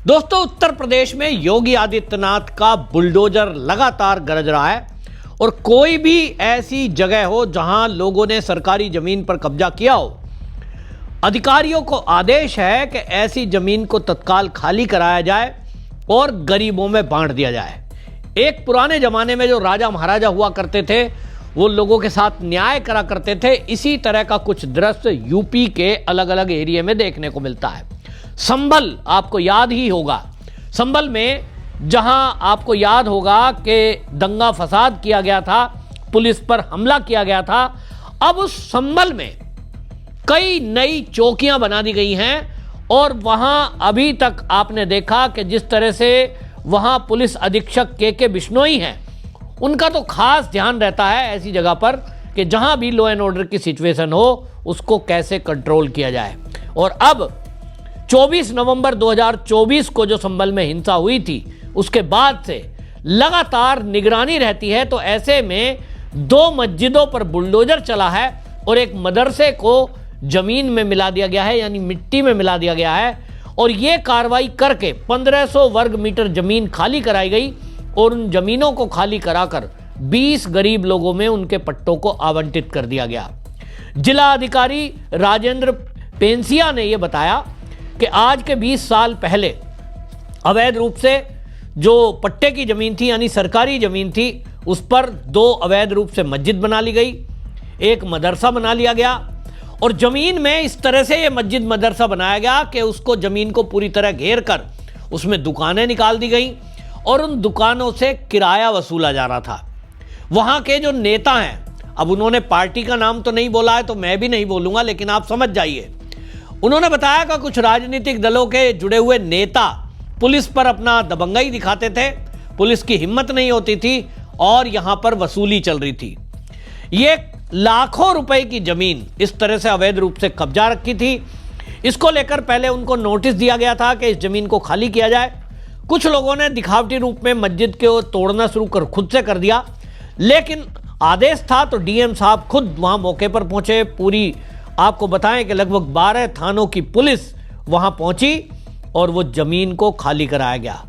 दोस्तों, उत्तर प्रदेश में योगी आदित्यनाथ का बुलडोजर लगातार गरज रहा है और कोई भी ऐसी जगह हो जहां लोगों ने सरकारी जमीन पर कब्जा किया हो, अधिकारियों को आदेश है कि ऐसी जमीन को तत्काल खाली कराया जाए और गरीबों में बांट दिया जाए। एक पुराने जमाने में जो राजा महाराजा हुआ करते थे, वो लोगों के साथ न्याय करा करते थे। इसी तरह का कुछ दृश्य यूपी के अलग अलग एरिया में देखने को मिलता है। संभल आपको याद ही होगा, संभल में जहां आपको याद होगा कि दंगा फसाद किया गया था, पुलिस पर हमला किया गया था। अब उस संभल में कई नई चौकियां बना दी गई हैं और वहां अभी तक आपने देखा कि जिस तरह से वहां पुलिस अधीक्षक के बिश्नोई हैं, उनका तो खास ध्यान रहता है ऐसी जगह पर कि जहां भी लॉ एंड ऑर्डर की सिचुएशन हो उसको कैसे कंट्रोल किया जाए। और अब 24 नवंबर 2024 को जो संभल में हिंसा हुई थी, उसके बाद से लगातार निगरानी रहती है। तो ऐसे में 2 मस्जिदों पर बुलडोजर चला है और एक मदरसे को जमीन में मिला दिया गया है, यानी मिट्टी में मिला दिया गया है। और ये कार्रवाई करके 1500 वर्ग मीटर जमीन खाली कराई गई और उन जमीनों को खाली कराकर 20 गरीब लोगों में उनके पट्टों को आवंटित कर दिया गया। जिला अधिकारी राजेंद्र पेंसिया ने यह बताया कि आज के 20 साल पहले अवैध रूप से जो पट्टे की जमीन थी, यानी सरकारी जमीन थी, उस पर 2 अवैध रूप से मस्जिद बना ली गई, एक मदरसा बना लिया गया। और जमीन में इस तरह से ये मस्जिद मदरसा बनाया गया कि उसको जमीन को पूरी तरह घेर कर उसमें दुकानें निकाल दी गई और उन दुकानों से किराया वसूला जा रहा था। वहाँ के जो नेता हैं, अब उन्होंने पार्टी का नाम तो नहीं बोला है तो मैं भी नहीं बोलूँगा, लेकिन आप समझ जाइए। उन्होंने बताया कि कुछ राजनीतिक दलों के जुड़े हुए नेता पुलिस पर अपना दबंगई दिखाते थे, पुलिस की हिम्मत नहीं होती थी और यहां पर वसूली चल रही थी। ये लाखों रुपए की जमीन इस तरह से अवैध रूप से कब्जा रखी थी। इसको लेकर पहले उनको नोटिस दिया गया था कि इस जमीन को खाली किया जाए। कुछ लोगों ने दिखावटी रूप में मस्जिद को तोड़ना शुरू कर खुद से कर दिया, लेकिन आदेश था तो डीएम साहब खुद वहां मौके पर पहुंचे। पूरी आपको बताएं कि लगभग 12 थानों की पुलिस वहां पहुंची और वो जमीन को खाली कराया गया।